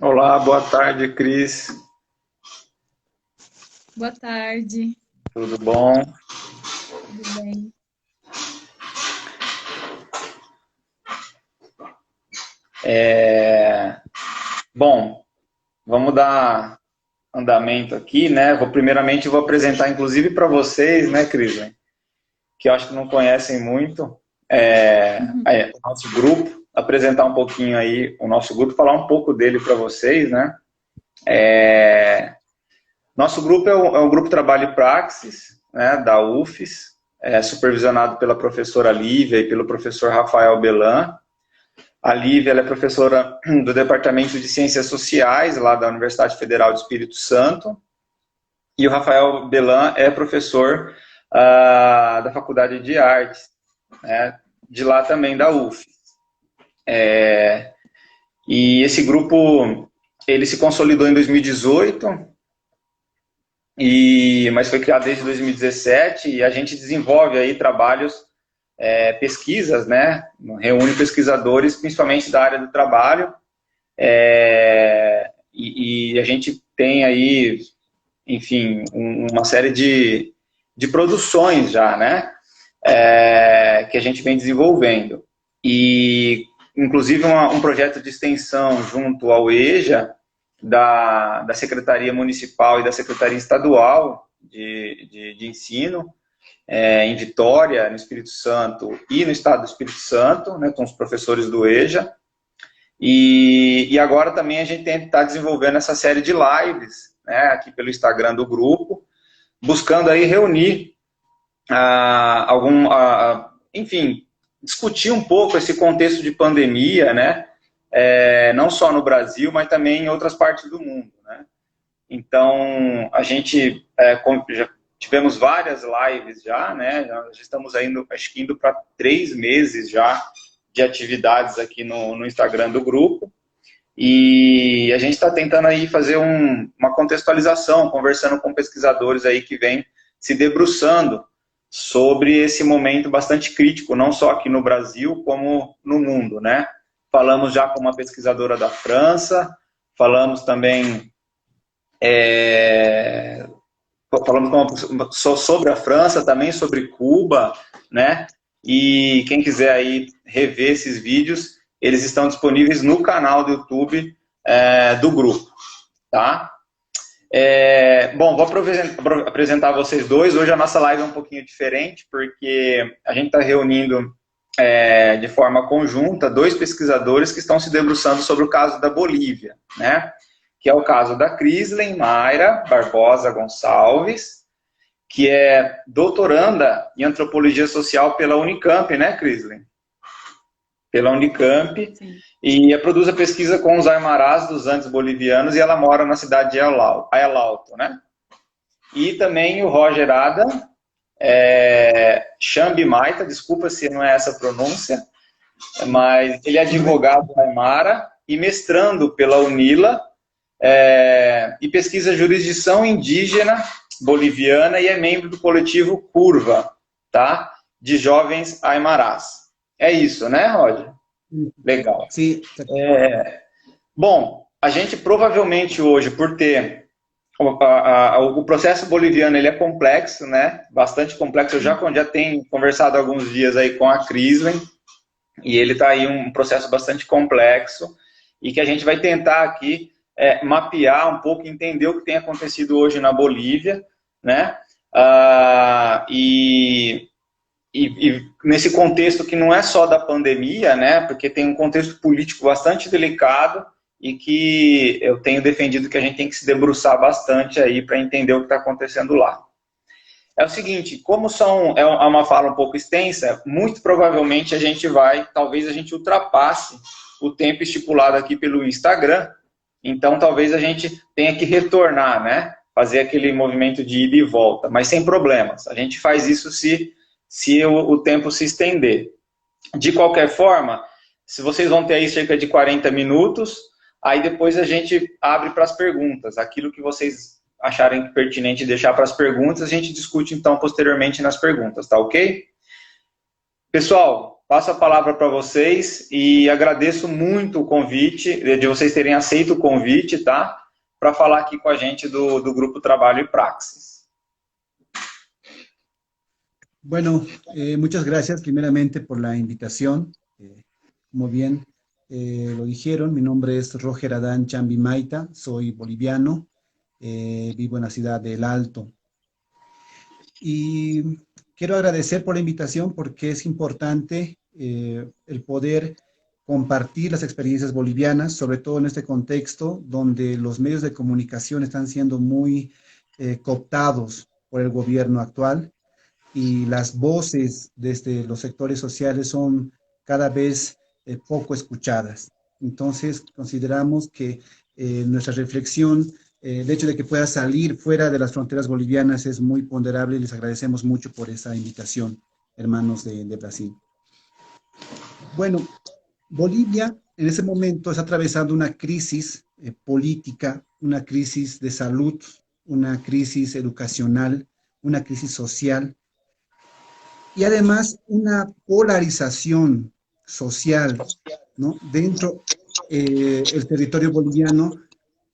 Olá, boa tarde, Cris. Boa tarde, Tudo bom? tudo bem? Bom, vamos dar andamento aqui, né? Primeiramente vou apresentar, inclusive, para vocês, né, Cris, que eu acho que não conhecem muito, Uhum. o nosso grupo, apresentar um pouquinho aí o nosso grupo, falar um pouco dele para vocês, né? Nosso grupo é o Grupo Trabalho e Praxis, né, da UFES, supervisionado pela professora Lívia e pelo professor Rafael Belan. A Lívia, ela é professora do Departamento de Ciências Sociais, lá da Universidade Federal do Espírito Santo, e o Rafael Belan é professor da Faculdade de Artes, né, de lá também da UF. E esse grupo, ele se consolidou em 2018, mas foi criado desde 2017, e a gente desenvolve aí trabalhos, pesquisas, né, reúne pesquisadores, principalmente da área do trabalho, e a gente tem aí, enfim, uma série de produções já, né? Que a gente vem desenvolvendo. E, inclusive, um projeto de extensão junto ao EJA, da Secretaria Municipal e da Secretaria Estadual de Ensino, em Vitória, no Espírito Santo e no Estado do Espírito Santo, né, com os professores do EJA. E agora também a gente está desenvolvendo essa série de lives, né, aqui pelo Instagram do grupo, buscando aí reunir enfim, discutir um pouco esse contexto de pandemia, né, não só no Brasil, mas também em outras partes do mundo, né. Então, a gente já tivemos várias lives já, né, já estamos indo, acho que indo para 3 meses já de atividades aqui no Instagram do grupo. E a gente está tentando aí fazer uma contextualização, conversando com pesquisadores aí que vêm se debruçando sobre esse momento bastante crítico, não só aqui no Brasil, como no mundo, né? Falamos já com uma pesquisadora da França, falamos também sobre a França, também sobre Cuba, né? E quem quiser aí rever esses vídeos, eles estão disponíveis no canal do YouTube do grupo, tá? Bom, vou apresentar vocês dois. Hoje a nossa live é um pouquinho diferente, porque a gente está reunindo de forma conjunta dois pesquisadores que estão se debruçando sobre o caso da Bolívia, né? Que é o caso da Crislen Mayra Barbosa Gonçalves, que é doutoranda em antropologia social pela Unicamp, né, Crislen? Pela Unicamp, Sim. e produz a pesquisa com os Aymarás dos Andes bolivianos, e ela mora na cidade de Ayalauto, né? E também o Roger Adam Chambi Maita, desculpa se não é essa a pronúncia, mas ele é advogado aymara e mestrando pela UNILA, e pesquisa jurisdição indígena boliviana e é membro do coletivo Curva, tá? De jovens aymarás. É isso, né, Roger? Legal. Sim, Bom, a gente provavelmente hoje, por ter o processo boliviano, ele é complexo, né? Bastante complexo. Eu já tenho conversado alguns dias aí com a Crislen, e ele está aí um processo bastante complexo, e que a gente vai tentar aqui mapear um pouco, entender o que tem acontecido hoje na Bolívia, né? E nesse contexto que não é só da pandemia, né? Porque tem um contexto político bastante delicado, e que eu tenho defendido que a gente tem que se debruçar bastante aí para entender o que está acontecendo lá. É o seguinte, como é uma fala um pouco extensa, muito provavelmente talvez a gente ultrapasse o tempo estipulado aqui pelo Instagram, então talvez a gente tenha que retornar, né? Fazer aquele movimento de ida e volta, mas sem problemas. A gente faz isso se o tempo se estender. De qualquer forma, se vocês vão ter aí cerca de 40 minutos, aí depois a gente abre para as perguntas. Aquilo que vocês acharem pertinente deixar para as perguntas, a gente discute então posteriormente nas perguntas, tá ok? Pessoal, passo a palavra para vocês e agradeço muito o convite, de vocês terem aceito o convite, tá? Para falar aqui com a gente do Grupo Trabalho e Praxis. Bueno, muchas gracias primeramente por la invitación. Como bien lo dijeron, mi nombre es Roger Adán Chambi Maita, soy boliviano, vivo en la ciudad de El Alto. Y quiero agradecer por la invitación porque es importante el poder compartir las experiencias bolivianas, sobre todo en este contexto donde los medios de comunicación están siendo muy cooptados por el gobierno actual y las voces desde los sectores sociales son cada vez poco escuchadas. Entonces, consideramos que nuestra reflexión, el hecho de que pueda salir fuera de las fronteras bolivianas es muy ponderable y les agradecemos mucho por esa invitación, hermanos de Brasil. Bueno, Bolivia en ese momento está atravesando una crisis política, una crisis de salud, una crisis educacional, una crisis social, y además una polarización social, ¿no? Dentro del territorio boliviano,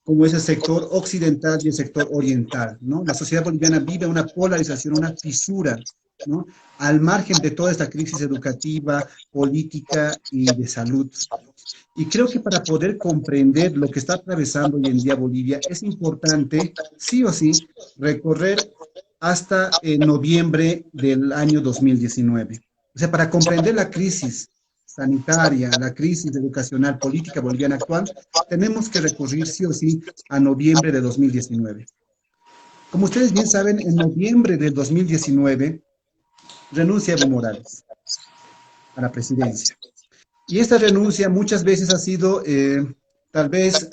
como es el sector occidental y el sector oriental, ¿no? La sociedad boliviana vive una polarización, una fisura, ¿no? Al margen de toda esta crisis educativa, política y de salud. Y creo que para poder comprender lo que está atravesando hoy en día Bolivia, es importante, sí o sí, recorrer hasta noviembre del año 2019. O sea, para comprender la crisis sanitaria, la crisis educacional, política boliviana actual, tenemos que recurrir sí o sí a noviembre de 2019. Como ustedes bien saben, en noviembre del 2019 renuncia Evo Morales a la presidencia. Y esta renuncia muchas veces ha sido tal vez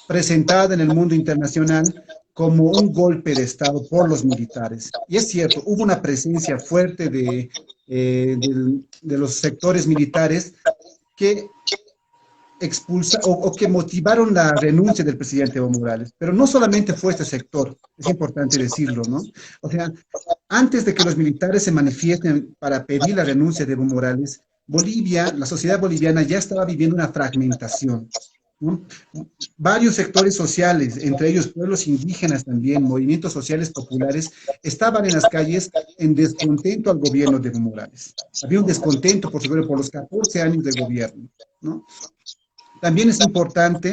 presentada en el mundo internacional como un golpe de Estado por los militares. Y es cierto, hubo una presencia fuerte de los sectores militares que que motivaron la renuncia del presidente Evo Morales. Pero no solamente fue este sector, es importante decirlo, ¿no? O sea, antes de que los militares se manifiesten para pedir la renuncia de Evo Morales, Bolivia, la sociedad boliviana ya estaba viviendo una fragmentación, ¿no? Varios sectores sociales, entre ellos pueblos indígenas también, movimientos sociales populares, estaban en las calles en descontento al gobierno de Evo Morales. Había un descontento, por supuesto, por los 14 años de gobierno, ¿no? También es importante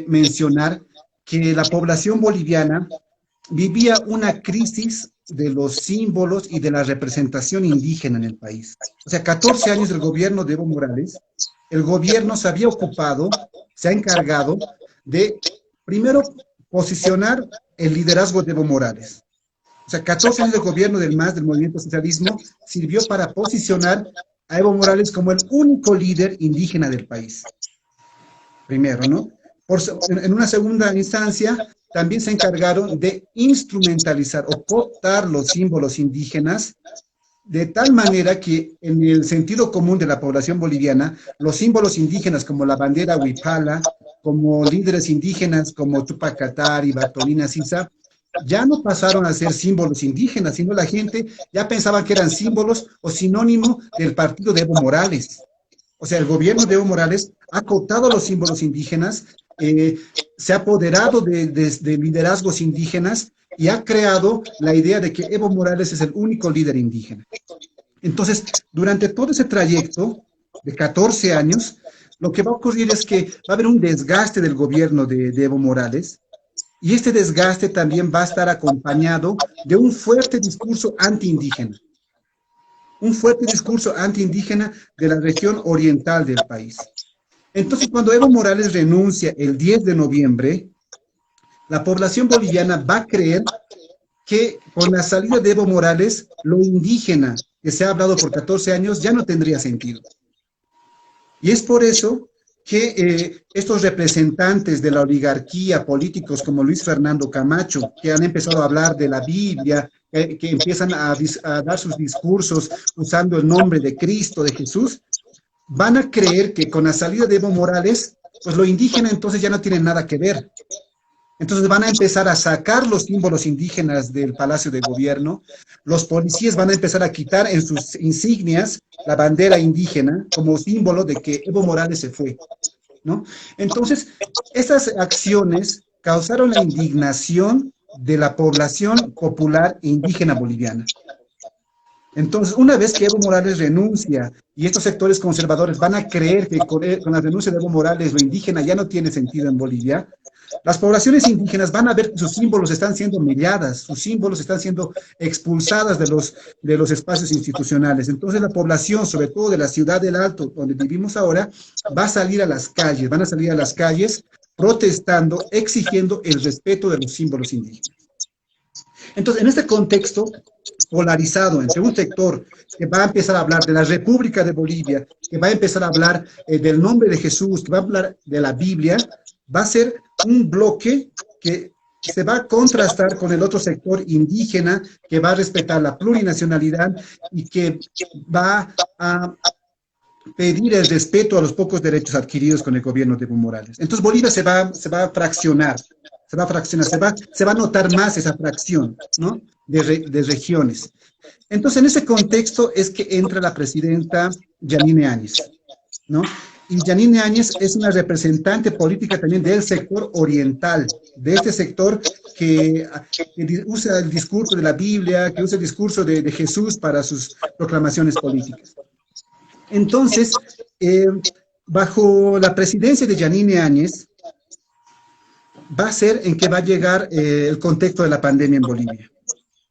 mencionar que la población boliviana vivía una crisis de los símbolos y de la representación indígena en el país. O sea, 14 años del gobierno de Evo Morales, el gobierno se había ocupado, se ha encargado de, primero, posicionar el liderazgo de Evo Morales. O sea, 14 años de gobierno del MAS, del movimiento socialismo, sirvió para posicionar a Evo Morales como el único líder indígena del país. Primero, ¿no? En una segunda instancia, también se encargaron de instrumentalizar o cooptar los símbolos indígenas de tal manera que en el sentido común de la población boliviana, los símbolos indígenas como la bandera huipala, como líderes indígenas como Tupac Katari, Bartolina Sisa, ya no pasaron a ser símbolos indígenas, sino la gente ya pensaba que eran símbolos o sinónimo del partido de Evo Morales. O sea, el gobierno de Evo Morales ha cooptado los símbolos indígenas, se ha apoderado de liderazgos indígenas y ha creado la idea de que Evo Morales es el único líder indígena. Entonces, durante todo ese trayecto de 14 años, lo que va a ocurrir es que va a haber un desgaste del gobierno de Evo Morales, y este desgaste también va a estar acompañado de un fuerte discurso antiindígena. Un fuerte discurso antiindígena de la región oriental del país. Entonces, cuando Evo Morales renuncia el 10 de noviembre, la población boliviana va a creer que con la salida de Evo Morales, lo indígena que se ha hablado por 14 años ya no tendría sentido. Y es por eso que estos representantes de la oligarquía, políticos como Luis Fernando Camacho, que han empezado a hablar de la Biblia, que empiezan a dar sus discursos usando el nombre de Cristo, de Jesús, van a creer que con la salida de Evo Morales, pues lo indígena entonces ya no tiene nada que ver. Entonces van a empezar a sacar los símbolos indígenas del Palacio de Gobierno, los policías van a empezar a quitar en sus insignias la bandera indígena como símbolo de que Evo Morales se fue, ¿no? Entonces, estas acciones causaron la indignación de la población popular e indígena boliviana. Entonces, una vez que Evo Morales renuncia y estos sectores conservadores van a creer que con la renuncia de Evo Morales lo indígena ya no tiene sentido en Bolivia, las poblaciones indígenas van a ver que sus símbolos están siendo humilladas, sus símbolos están siendo expulsadas de los espacios institucionales. Entonces la población, sobre todo de la ciudad del Alto, donde vivimos ahora, va a salir a las calles, van a salir a las calles protestando, exigiendo el respeto de los símbolos indígenas. Entonces, en este contexto polarizado entre un sector que va a empezar a hablar de la República de Bolivia, que va a empezar a hablar del nombre de Jesús, que va a hablar de la Biblia, va a ser un bloque que se va a contrastar con el otro sector indígena, que va a respetar la plurinacionalidad y que va a pedir el respeto a los pocos derechos adquiridos con el gobierno de Evo Morales. Entonces Bolivia se va a fraccionar, se va a notar más esa fracción, ¿no? De regiones. Entonces, en ese contexto es que entra la presidenta Yanine Áñez, ¿no? Y Yanine Áñez es una representante política también del sector oriental, de este sector que usa el discurso de la Biblia, que usa el discurso de Jesús para sus proclamaciones políticas. Entonces, bajo la presidencia de Yanine Áñez, va a ser en que va a llegar el contexto de la pandemia en Bolivia,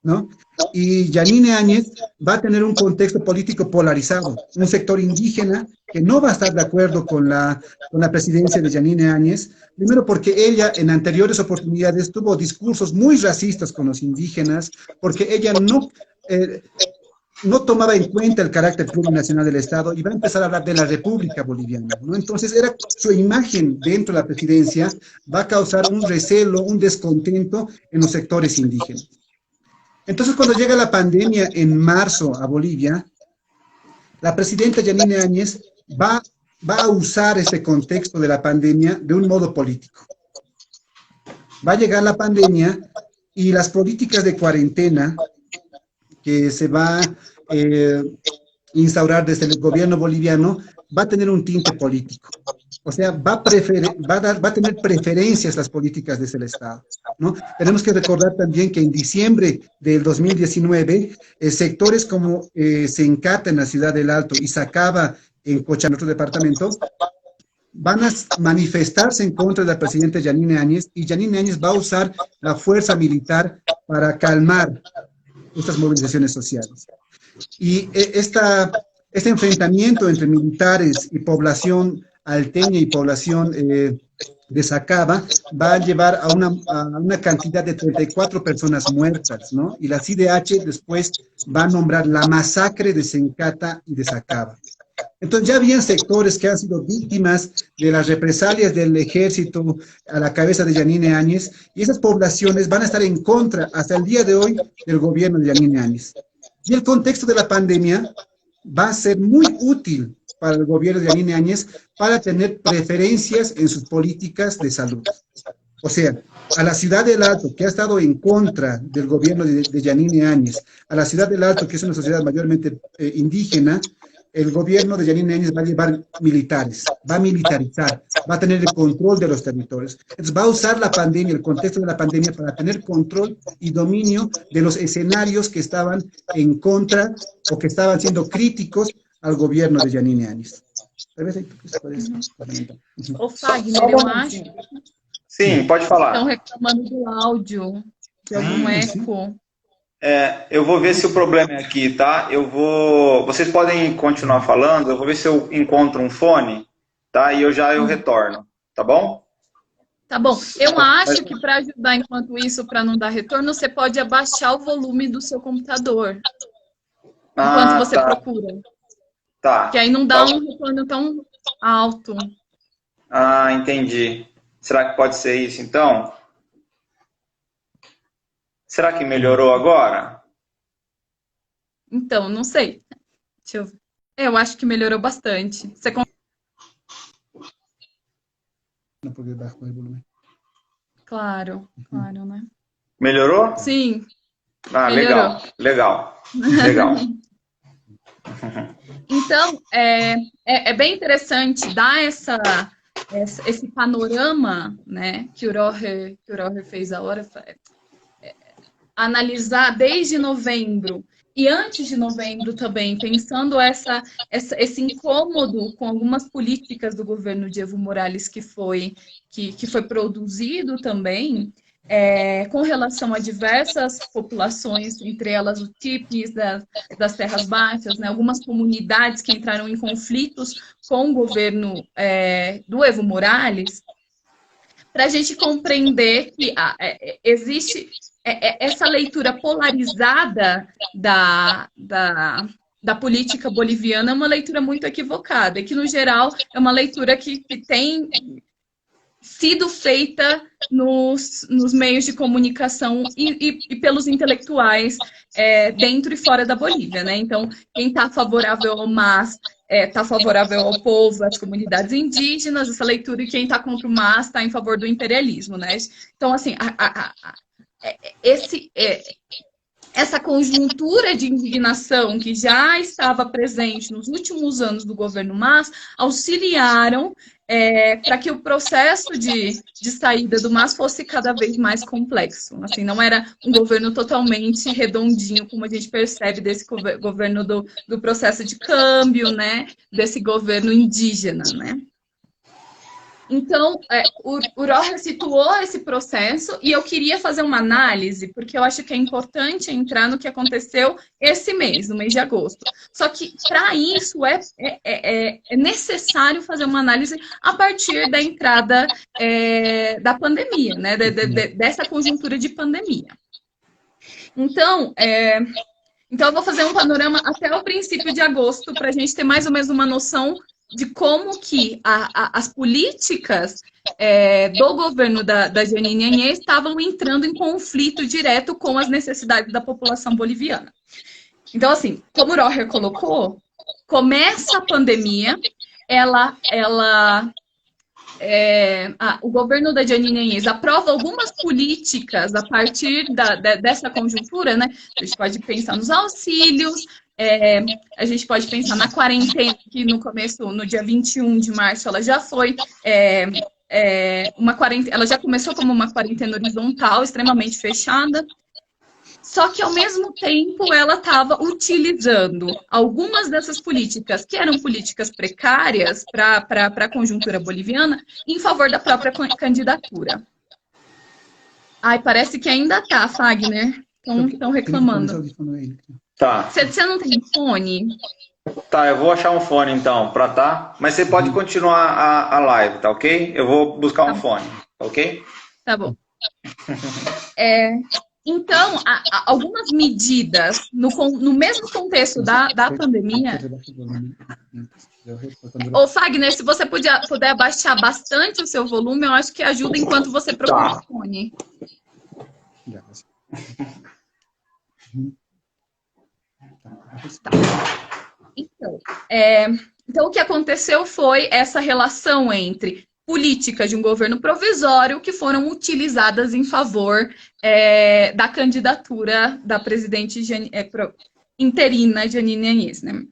¿no? Y Yanine Áñez va a tener un contexto político polarizado, un sector indígena que no va a estar de acuerdo con la presidencia de Yanine Áñez, primero porque ella en anteriores oportunidades tuvo discursos muy racistas con los indígenas, porque ella no tomaba en cuenta el carácter plurinacional del Estado y va a empezar a hablar de la República Boliviana, ¿no? Entonces, su imagen dentro de la presidencia va a causar un recelo, un descontento en los sectores indígenas. Entonces, cuando llega la pandemia en marzo a Bolivia, la presidenta Yanine Áñez va a usar ese contexto de la pandemia de un modo político. Va a llegar la pandemia y las políticas de cuarentena que se va a instaurar desde el gobierno boliviano va a tener un tinte político. O sea, va a tener preferencias las políticas desde el Estado, ¿no? Tenemos que recordar también que en diciembre del 2019, sectores como Sencata en la ciudad del Alto y Sacaba en Cocha, en otro departamento, van a manifestarse en contra de la presidenta Yanine Áñez y Yanine Áñez va a usar la fuerza militar para calmar estas movilizaciones sociales. Y este enfrentamiento entre militares y población alteña y población de Sacaba va a llevar a una cantidad de 34 personas muertas, ¿no? Y la CIDH después va a nombrar la masacre de Sencata y de Sacaba. Entonces ya habían sectores que han sido víctimas de las represalias del ejército a la cabeza de Yanine Áñez y esas poblaciones van a estar en contra hasta el día de hoy del gobierno de Yanine Áñez. Y el contexto de la pandemia va a ser muy útil para el gobierno de Yanine Áñez para tener preferencias en sus políticas de salud. O sea, a la ciudad del Alto, que ha estado en contra del gobierno de Yanine Áñez, a la ciudad del Alto, que es una sociedad mayormente indígena, el gobierno de Yanine Áñez va a llevar militares, va a militarizar, va a tener el control de los territorios. Entonces va a usar la pandemia, el contexto de la pandemia, para tener control y dominio de los escenarios que estaban en contra o que estaban siendo críticos al gobierno de Yanine Áñez. Ô, Fagner, eu acho que Sim, pode falar. estão reclamando do áudio, tem algum eco. Eu vou ver se o problema é aqui, tá? Vocês podem continuar falando, eu vou ver se eu encontro um fone, tá? E eu retorno, tá bom? Tá bom. Eu acho que para ajudar enquanto isso, para não dar retorno, você pode abaixar o volume do seu computador enquanto você procura. Tá. Que aí não dá um retorno tão alto. Ah, entendi. Será que pode ser isso, então? Será que melhorou agora? Então, não sei. Deixa eu ver. Eu acho que melhorou bastante. Você Não, porque baixou o volume. Claro, claro, né? Melhorou? Sim, Ah, melhorou. legal. Então, é bem interessante dar esse panorama, né, que o Roher fez agora, analisar desde novembro e antes de novembro também, pensando esse incômodo com algumas políticas do governo de Evo Morales que foi produzido também, com relação a diversas populações, entre elas os tipis das terras baixas, né, algumas comunidades que entraram em conflitos com o governo do Evo Morales, para a gente compreender que existe essa leitura polarizada da política boliviana, é uma leitura muito equivocada, e que, no geral, é uma leitura que tem sido feita nos meios de comunicação e pelos intelectuais dentro e fora da Bolívia, né? Então, quem está favorável ao MAS está favorável ao povo, às comunidades indígenas, essa leitura, e quem está contra o MAS está em favor do imperialismo, né? Então, assim, essa conjuntura de indignação que já estava presente nos últimos anos do governo MAS auxiliaram para que o processo de saída do MAS fosse cada vez mais complexo. Assim, não era um governo totalmente redondinho, como a gente percebe desse governo do processo de câmbio, né? Desse governo indígena, né? Então, o Roher situou esse processo e eu queria fazer uma análise, porque eu acho que é importante entrar no que aconteceu esse mês, no mês de agosto. Só que, para isso, é necessário fazer uma análise a partir da entrada da pandemia, né? Dessa conjuntura de pandemia. Então, eu vou fazer um panorama até o princípio de agosto, para a gente ter mais ou menos uma noção de como que as políticas do governo da Jeanine Áñez estavam entrando em conflito direto com as necessidades da população boliviana. Então, assim, como o Roher colocou, começa a pandemia, o governo da Jeanine Áñez aprova algumas políticas a partir dessa conjuntura, né? A gente pode pensar nos auxílios, a gente pode pensar na quarentena, que no dia 21 de março, ela já foi uma quarentena, ela já começou como uma quarentena horizontal, extremamente fechada. Só que, ao mesmo tempo, ela estava utilizando algumas dessas políticas, que eram políticas precárias para a conjuntura boliviana, em favor da própria candidatura. Ai, parece que ainda tá, Fagner. Estão reclamando. Tá. Você não tem fone? Tá, eu vou achar um fone, então, Mas você pode continuar a live, tá ok? Eu vou buscar um fone, tá ok? Tá bom. Então, algumas medidas, no mesmo contexto da pandemia... Ô, Fagner, se você puder abaixar bastante o seu volume, eu acho que ajuda enquanto você procura o fone. Tá. Então, o que aconteceu foi essa relação entre políticas de um governo provisório que foram utilizadas em favor da candidatura da presidente interina Jeanine Áñez, né?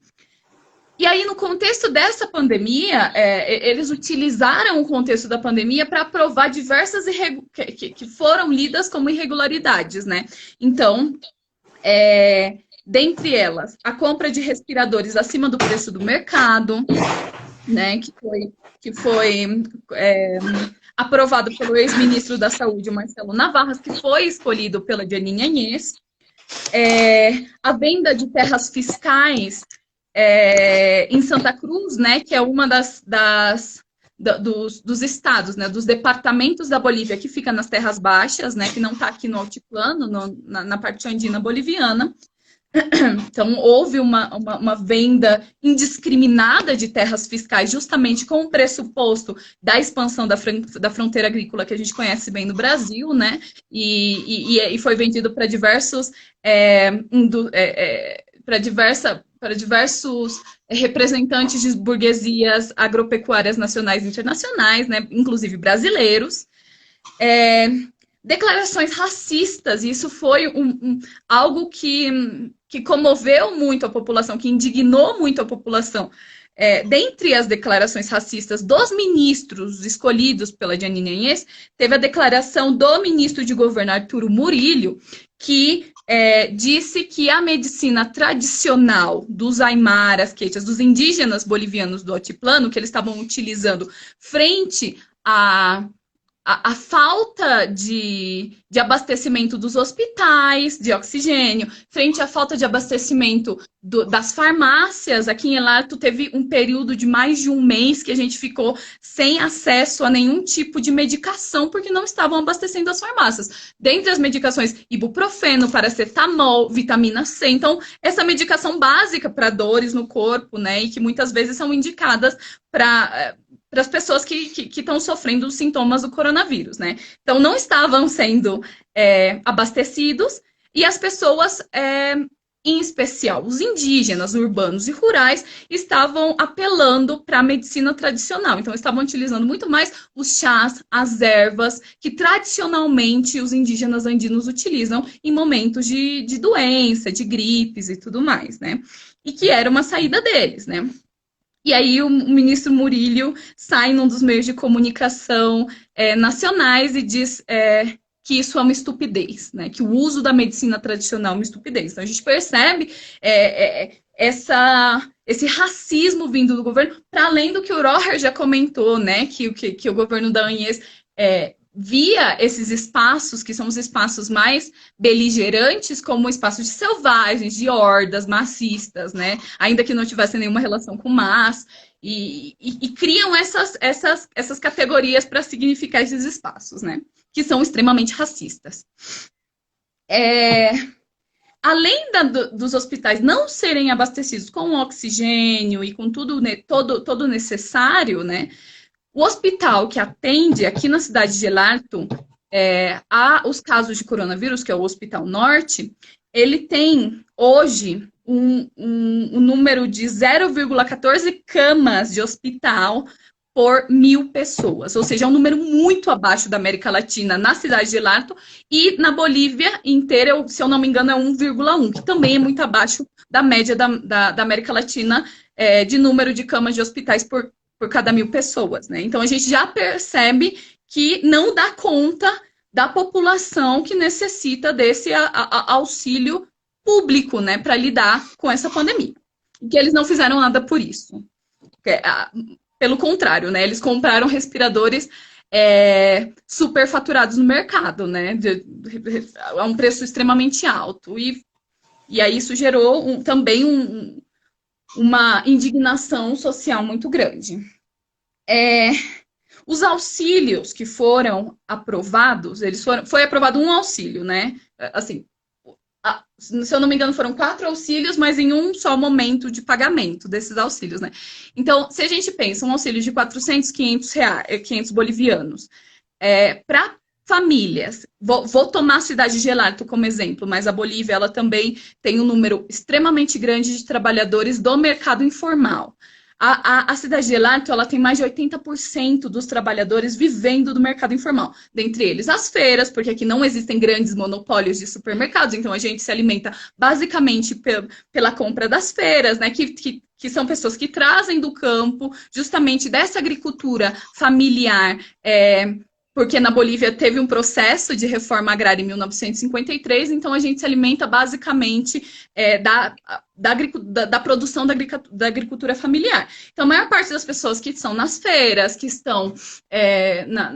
E aí, no contexto dessa pandemia, eles utilizaram o contexto da pandemia para aprovar diversas que foram lidas como irregularidades, né? Então, dentre elas, a compra de respiradores acima do preço do mercado, né, que foi aprovado pelo ex-ministro da Saúde, Marcelo Navarras, que foi escolhido pela Jeanine Áñez, a venda de terras fiscais em Santa Cruz, né, que é uma dos estados, né, dos departamentos da Bolívia que fica nas terras baixas, né, que não está aqui no altiplano, na parte andina boliviana. Então, houve uma venda indiscriminada de terras fiscais, justamente com o pressuposto da expansão da fronteira agrícola que a gente conhece bem no Brasil, né? E foi vendido para diversos representantes de burguesias agropecuárias nacionais e internacionais, né? Inclusive brasileiros. declarações racistas, e isso foi algo que comoveu muito a população, que indignou muito a população. Dentre as declarações racistas dos ministros escolhidos pela Jeanine Áñez, teve a declaração do ministro de governo Arturo Murillo, que disse que a medicina tradicional dos aimaras, quechas, dos indígenas bolivianos do altiplano, que eles estavam utilizando frente a falta de abastecimento dos hospitais, de oxigênio, frente à falta de abastecimento das farmácias. Aqui em Helarto teve um período de mais de um mês que a gente ficou sem acesso a nenhum tipo de medicação, porque não estavam abastecendo as farmácias. Dentre as medicações, ibuprofeno, paracetamol, vitamina C. Então, essa medicação básica para dores no corpo, né, e que muitas vezes são indicadas para as pessoas que estão sofrendo os sintomas do coronavírus, né? Então, não estavam sendo abastecidos, e as pessoas, em especial os indígenas, urbanos e rurais, estavam apelando para a medicina tradicional. Então, estavam utilizando muito mais os chás, as ervas, que tradicionalmente os indígenas andinos utilizam em momentos de doença, de gripes e tudo mais, né? E que era uma saída deles, né? E aí o ministro Murillo sai num dos meios de comunicação nacionais e diz que isso é uma estupidez, né? Que o uso da medicina tradicional é uma estupidez. Então a gente percebe esse racismo vindo do governo, para além do que o Roher já comentou, né? Que o governo da Áñez via esses espaços, que são os espaços mais beligerantes, como espaços de selvagens, de hordas, massistas, né? Ainda que não tivessem nenhuma relação com mas, e criam essas categorias para significar esses espaços, né? Que são extremamente racistas. Além dos hospitais não serem abastecidos com oxigênio e com tudo, né, todo necessário, né? O hospital que atende aqui na cidade de Helarto os casos de coronavírus, que é o Hospital Norte, ele tem hoje um número de 0,14 camas de hospital por 1.000 pessoas, ou seja, é um número muito abaixo da América Latina na cidade de Helarto, e na Bolívia inteira, se eu não me engano, é 1,1, que também é muito abaixo da média da América Latina de número de camas de hospitais por cada 1.000 pessoas, né? Então, a gente já percebe que não dá conta da população que necessita desse auxílio público, né, para lidar com essa pandemia. E que eles não fizeram nada por isso. Pelo contrário, né, eles compraram respiradores superfaturados no mercado, né, a um preço extremamente alto. E aí isso gerou também uma indignação social muito grande. Os auxílios que foram aprovados, foi aprovado um auxílio, né? Assim, se eu não me engano, foram 4 auxílios, mas em um só momento de pagamento desses auxílios, né? Então, se a gente pensa um auxílio de 400, 500 bolivianos, para famílias, vou tomar a cidade de Helarto como exemplo, mas a Bolívia ela também tem um número extremamente grande de trabalhadores do mercado informal. A cidade de Helarto ela tem mais de 80% dos trabalhadores vivendo do mercado informal. Dentre eles as feiras, porque aqui não existem grandes monopólios de supermercados, então a gente se alimenta basicamente pela compra das feiras, né? Que são pessoas que trazem do campo, justamente dessa agricultura familiar, porque na Bolívia teve um processo de reforma agrária em 1953, então a gente se alimenta basicamente da produção da agricultura familiar. Então, a maior parte das pessoas que estão nas feiras, que estão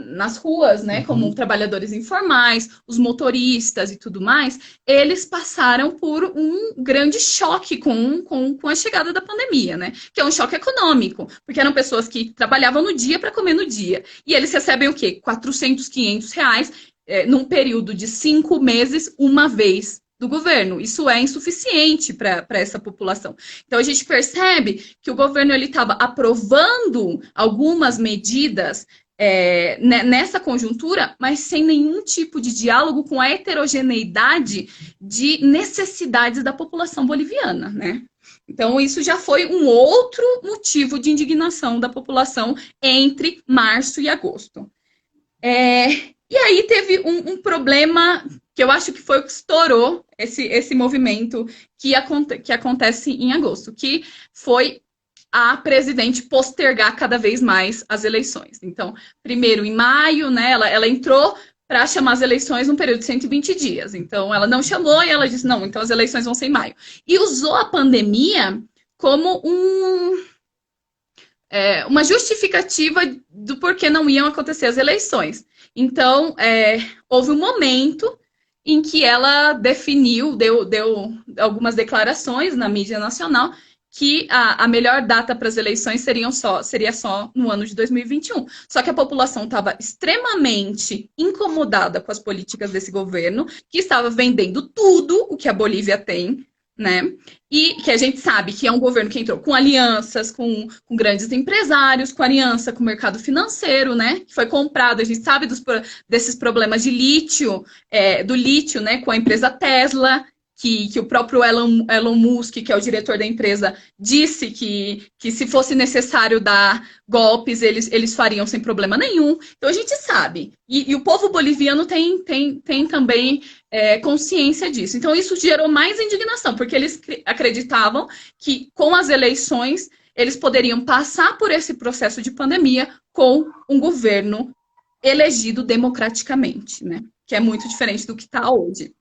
nas ruas, né, como trabalhadores informais, os motoristas e tudo mais, eles passaram por um grande choque com a chegada da pandemia, né, que é um choque econômico, porque eram pessoas que trabalhavam no dia para comer no dia, e eles recebem o quê? 400, 500 reais num período de 5 meses, uma vez do governo. Isso é insuficiente para essa população. Então, a gente percebe que o governo estava aprovando algumas medidas nessa conjuntura, mas sem nenhum tipo de diálogo com a heterogeneidade de necessidades da população boliviana, né? Então, isso já foi um outro motivo de indignação da população entre março e agosto. E aí teve um problema que eu acho que foi o que estourou esse movimento que acontece em agosto, que foi a presidente postergar cada vez mais as eleições. Então, primeiro em maio, né, ela entrou para chamar as eleições num período de 120 dias. Então, ela não chamou e ela disse, não, então as eleições vão ser em maio. E usou a pandemia como uma justificativa do porquê não iam acontecer as eleições. Então, houve um momento em que ela definiu, deu algumas declarações na mídia nacional, que a melhor data para as eleições seria só no ano de 2021. Só que a população estava extremamente incomodada com as políticas desse governo, que estava vendendo tudo o que a Bolívia tem, né? E que a gente sabe que é um governo que entrou com alianças, com grandes empresários, com aliança com o mercado financeiro, né? Que foi comprado, a gente sabe desses problemas de lítio, do lítio, né? Com a empresa Tesla, que o próprio Elon Musk, que é o diretor da empresa, disse que se fosse necessário dar golpes, eles fariam sem problema nenhum. Então a gente sabe. E o povo boliviano tem também consciência disso. Então isso gerou mais indignação, porque eles acreditavam que com as eleições eles poderiam passar por esse processo de pandemia com um governo elegido democraticamente, né? Que é muito diferente do que está hoje.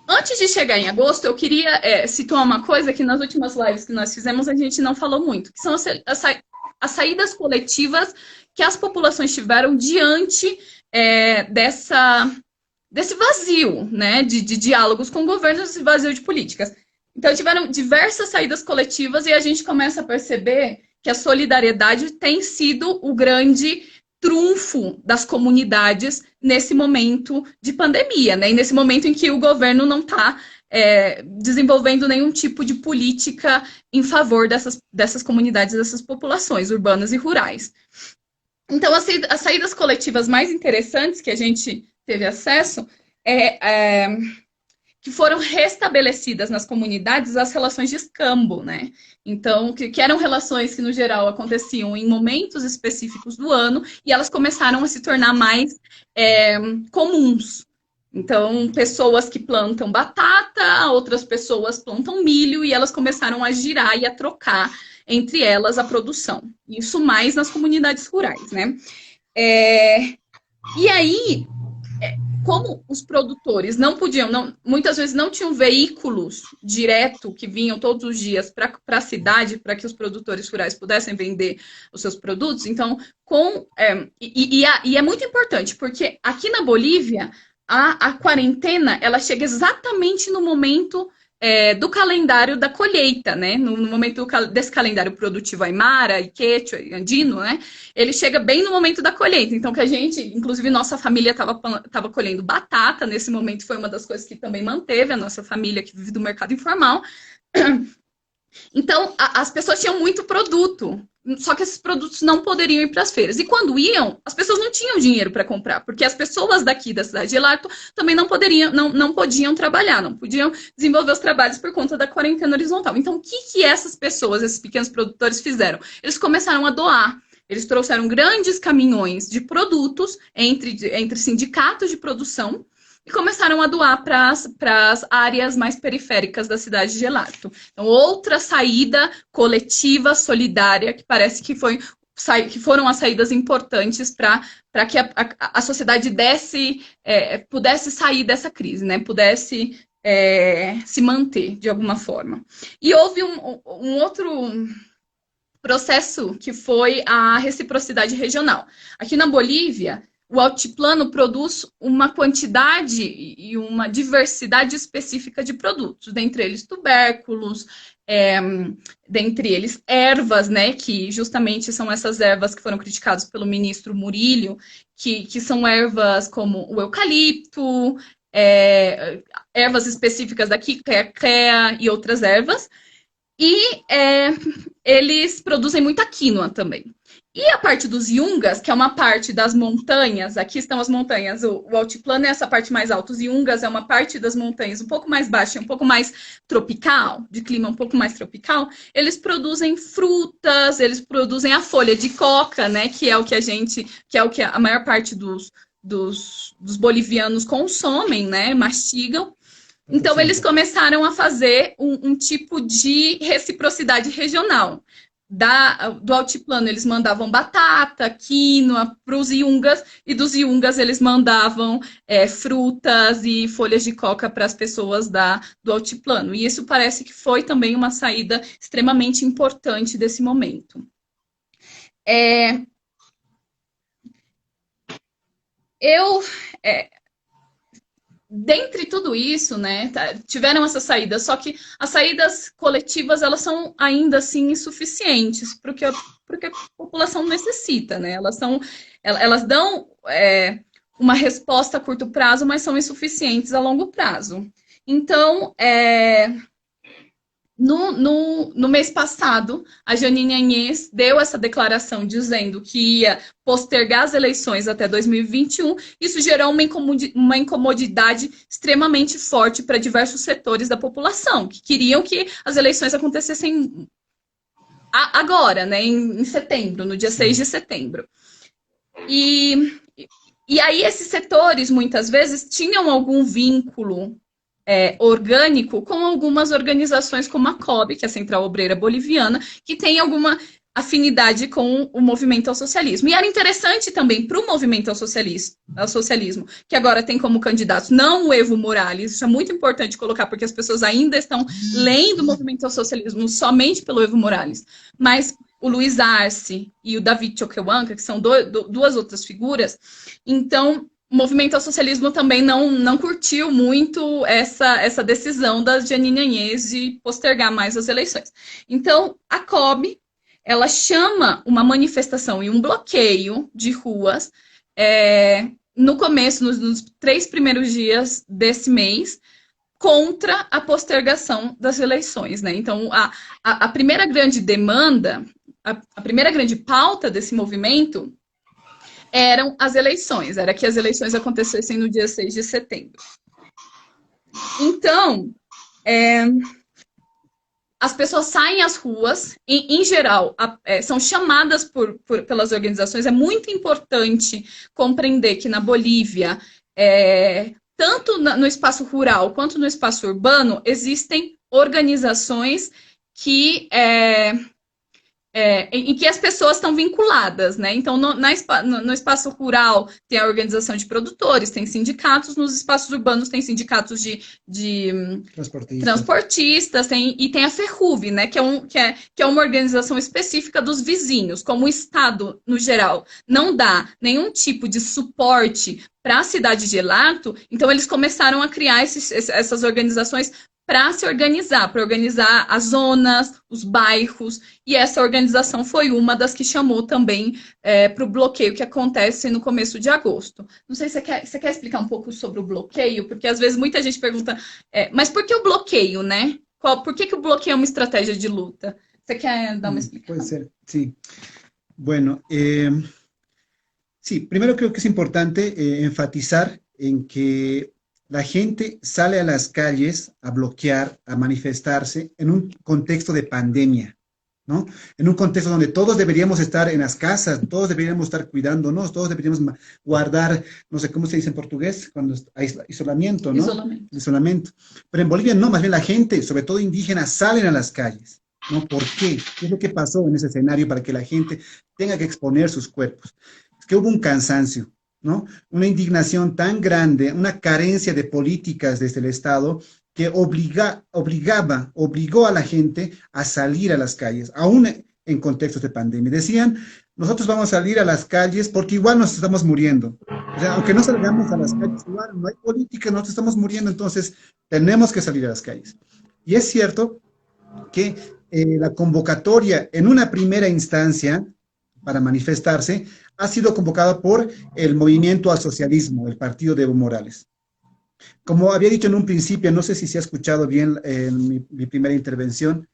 Antes de chegar em agosto, eu queria citar uma coisa que nas últimas lives que nós fizemos a gente não falou muito, que são as saídas coletivas que as populações tiveram diante desse vazio, né, de diálogos com o governo, desse vazio de políticas. Então, tiveram diversas saídas coletivas e a gente começa a perceber que a solidariedade tem sido o grande trunfo das comunidades nesse momento de pandemia, né? E nesse momento em que o governo não está desenvolvendo nenhum tipo de política em favor dessas comunidades, dessas populações urbanas e rurais. Então, as saídas coletivas mais interessantes que a gente teve acesso que foram restabelecidas nas comunidades as relações de escambo, né? Então, que eram relações que, no geral, aconteciam em momentos específicos do ano e elas começaram a se tornar mais comuns. Então, pessoas que plantam batata, outras pessoas plantam milho e elas começaram a girar e a trocar entre elas a produção. Isso mais nas comunidades rurais, né? E aí, como os produtores não podiam, muitas vezes não tinham veículos direto que vinham todos os dias para a cidade, para que os produtores rurais pudessem vender os seus produtos, então, e é muito importante, porque aqui na Bolívia, a quarentena, ela chega exatamente no momento do calendário da colheita, né? No momento desse calendário produtivo aimara, e quechua, e andino, né? Ele chega bem no momento da colheita. Então, que a gente, inclusive nossa família estava colhendo batata, nesse momento foi uma das coisas que também manteve a nossa família que vive do mercado informal. Então, as pessoas tinham muito produto, só que esses produtos não poderiam ir para as feiras. E quando iam, as pessoas não tinham dinheiro para comprar, porque as pessoas daqui da cidade de Larto também não podiam trabalhar, não podiam desenvolver os trabalhos por conta da quarentena horizontal. Então, o que essas pessoas, esses pequenos produtores fizeram? Eles começaram a doar. Eles trouxeram grandes caminhões de produtos entre sindicatos de produção, e começaram a doar para as áreas mais periféricas da cidade de Larto. Então, outra saída coletiva, solidária, que parece que foram as saídas importantes para que a sociedade pudesse sair dessa crise, né? Pudesse se manter de alguma forma. E houve um outro processo que foi a reciprocidade regional. Aqui na Bolívia, o altiplano produz uma quantidade e uma diversidade específica de produtos, dentre eles tubérculos, dentre eles ervas, né, que justamente são essas ervas que foram criticadas pelo ministro Murillo, que são ervas como o eucalipto, ervas específicas daqui, queia e outras ervas, e eles produzem muita quinoa também. E a parte dos yungas, que é uma parte das montanhas, aqui estão as montanhas, o altiplano é essa parte mais alta, os yungas é uma parte das montanhas um pouco mais baixa, um pouco mais tropical, de clima um pouco mais tropical, eles produzem frutas, eles produzem a folha de coca, né, que é o que a maior parte dos dos bolivianos consomem, né, mastigam. Então, eles começaram a fazer um tipo de reciprocidade regional. Do altiplano, eles mandavam batata, quinoa para os iungas, e dos iungas eles mandavam frutas e folhas de coca para as pessoas do altiplano. E isso parece que foi também uma saída extremamente importante desse momento. Dentre tudo isso, né, tiveram essas saídas, só que as saídas coletivas, elas são ainda assim insuficientes porque a população necessita, né? Elas dão uma resposta a curto prazo, mas são insuficientes a longo prazo. Então, no mês passado, a Jeanine Áñez deu essa declaração dizendo que ia postergar as eleições até 2021. Isso gerou uma incomodidade extremamente forte para diversos setores da população, que queriam que as eleições acontecessem agora, né, em setembro, no dia 6 de setembro. E aí esses setores, muitas vezes, tinham algum vínculo orgânico com algumas organizações como a COB, que é a Central Obreira Boliviana, que tem alguma afinidade com o movimento ao socialismo. E era interessante também para o movimento ao socialismo, que agora tem como candidatos não o Evo Morales, isso é muito importante colocar, porque as pessoas ainda estão lendo o movimento ao socialismo somente pelo Evo Morales, mas o Luiz Arce e o David Choquehuanca, que são duas outras figuras. Então, o movimento ao socialismo também não curtiu muito essa decisão da Jeanine Áñez de postergar mais as eleições. Então, a COB, ela chama uma manifestação e um bloqueio de ruas no começo, nos 3 primeiros dias desse mês, contra a postergação das eleições, né? Então, a primeira grande demanda, a primeira grande pauta desse movimento eram as eleições, era que as eleições acontecessem no dia 6 de setembro. Então, as pessoas saem às ruas, em geral, são chamadas pelas organizações. É muito importante compreender que na Bolívia, tanto no espaço rural quanto no espaço urbano, existem organizações em que as pessoas estão vinculadas, né? Então, no espaço rural tem a organização de produtores, tem sindicatos, nos espaços urbanos tem sindicatos de transportistas, e tem a Ferruv, né? Que é uma organização específica dos vizinhos. Como o Estado, no geral, não dá nenhum tipo de suporte para a cidade de Elato, então eles começaram a criar essas organizações para se organizar, para organizar as zonas, os bairros, e essa organização foi uma das que chamou também para o bloqueio que acontece no começo de agosto. Não sei se você quer explicar um pouco sobre o bloqueio, porque às vezes muita gente pergunta, mas por que o bloqueio, né? Por que o bloqueio é uma estratégia de luta? Você quer dar uma explicação? Pode ser, sim. Bueno, sí, primero creo que es importante enfatizar en que la gente sale a las calles a bloquear, a manifestarse en un contexto de pandemia, ¿no? En un contexto donde todos deberíamos estar en las casas, todos deberíamos estar cuidándonos, todos deberíamos guardar, no sé cómo se dice en portugués, cuando hay isolamiento, ¿no? Isolamiento. Pero en Bolivia no, más bien la gente, sobre todo indígenas, salen a las calles, ¿no? ¿Por qué? ¿Qué es lo que pasó en ese escenario para que la gente tenga que exponer sus cuerpos? Es que hubo un cansancio, ¿no? Una indignación tan grande, una carencia de políticas desde el Estado que obligó a la gente a salir a las calles, aún en contextos de pandemia. Decían, nosotros vamos a salir a las calles porque igual nos estamos muriendo. O sea, aunque no salgamos a las calles, igual no hay política, nosotros estamos muriendo, entonces tenemos que salir a las calles. Y es cierto que la convocatoria en una primera instancia para manifestarse ha sido convocada por el Movimiento al Socialismo, el partido de Evo Morales. Como había dicho en un principio, no sé si se ha escuchado bien mi primera intervención,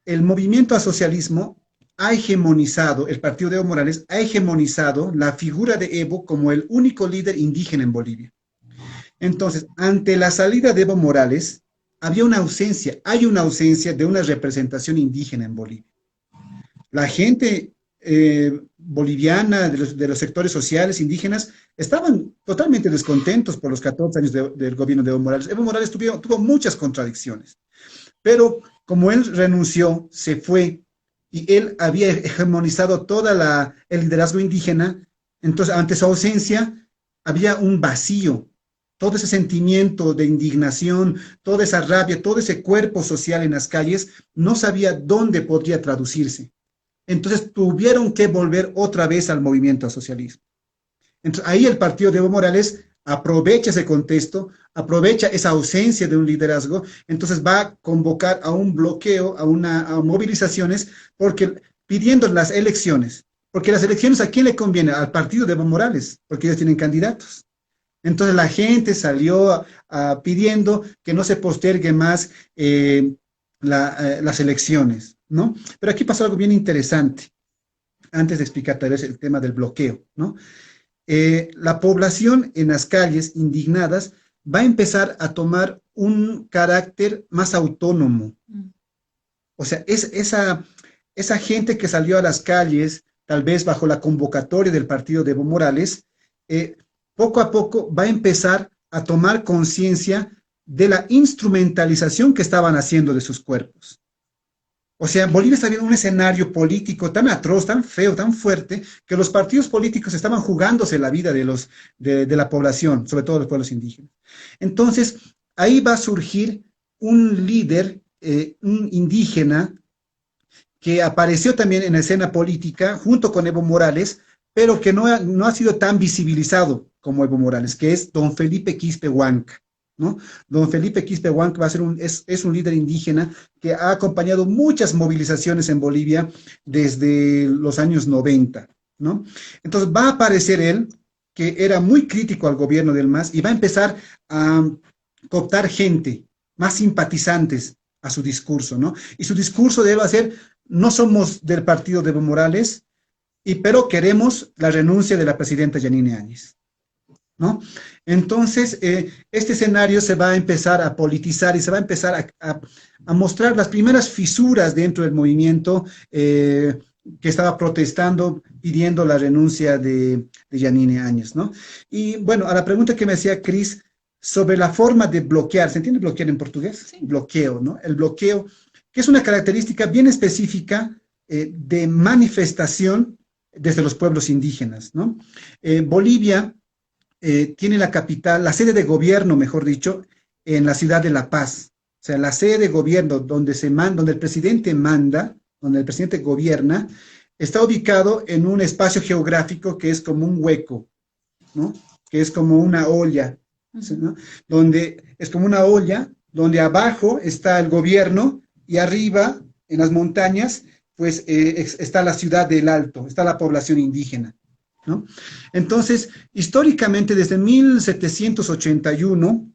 el Movimiento al Socialismo ha hegemonizado, el partido de Evo Morales ha hegemonizado la figura de Evo como el único líder indígena en Bolivia. Entonces, ante la salida de Evo Morales, hay una ausencia de una representación indígena en Bolivia. La gente boliviana, de los sectores sociales indígenas, estaban totalmente descontentos por los 14 años del gobierno de Evo Morales. Evo Morales tuvo muchas contradicciones, pero como él renunció, se fue, y él había hegemonizado todo el liderazgo indígena, entonces ante su ausencia había un vacío. Todo ese sentimiento de indignación, toda esa rabia, todo ese cuerpo social en las calles, no sabía dónde podría traducirse. Entonces tuvieron que volver otra vez al movimiento al socialismo. Entonces ahí el partido de Evo Morales aprovecha ese contexto, aprovecha esa ausencia de un liderazgo, entonces va a convocar a un bloqueo, a movilizaciones, pidiendo las elecciones. Porque las elecciones, ¿a quién le conviene? Al partido de Evo Morales, porque ellos tienen candidatos. Entonces la gente salió pidiendo que no se postergue más las elecciones, ¿no? Pero aquí pasó algo bien interesante, antes de explicar tal vez el tema del bloqueo, ¿no? La población en las calles indignadas va a empezar a tomar un carácter más autónomo. O sea, esa gente que salió a las calles, tal vez bajo la convocatoria del partido de Evo Morales, poco a poco va a empezar a tomar conciencia de la instrumentalización que estaban haciendo de sus cuerpos. O sea, Bolivia está viendo un escenario político tan atroz, tan feo, tan fuerte, que los partidos políticos estaban jugándose la vida de la población, sobre todo los pueblos indígenas. Entonces, ahí va a surgir un líder, un indígena, que apareció también en la escena política junto con Evo Morales, pero que no ha sido tan visibilizado como Evo Morales, que es don Felipe Quispe Huanca, ¿no? Don Felipe Quispe Huanca es un líder indígena que ha acompañado muchas movilizaciones en Bolivia desde los años 90, ¿no? Entonces va a aparecer él, que era muy crítico al gobierno del MAS, y va a empezar a cooptar gente, más simpatizantes a su discurso, ¿no? Y su discurso de él va a ser: no somos del partido de Evo Morales, pero queremos la renuncia de la presidenta Yanine Áñez, ¿no? Entonces, este escenario se va a empezar a politizar y se va a empezar a mostrar las primeras fisuras dentro del movimiento que estaba protestando, pidiendo la renuncia de Yanine Áñez, ¿no? Y bueno, a la pregunta que me hacía Cris sobre la forma de bloquear, ¿se entiende bloquear en portugués? Sí. Bloqueo, ¿no? El bloqueo, que es una característica bien específica de manifestación desde los pueblos indígenas, ¿no? Bolivia tiene la capital, la sede de gobierno, mejor dicho, en la ciudad de La Paz. O sea, la sede de gobierno donde el presidente manda, donde el presidente gobierna, está ubicado en un espacio geográfico que es como un hueco, ¿no? Que es como una olla, ¿no? Donde es como una olla, donde abajo está el gobierno y arriba, en las montañas, pues está la ciudad del Alto, está la población indígena, ¿no? Entonces, históricamente, desde 1781,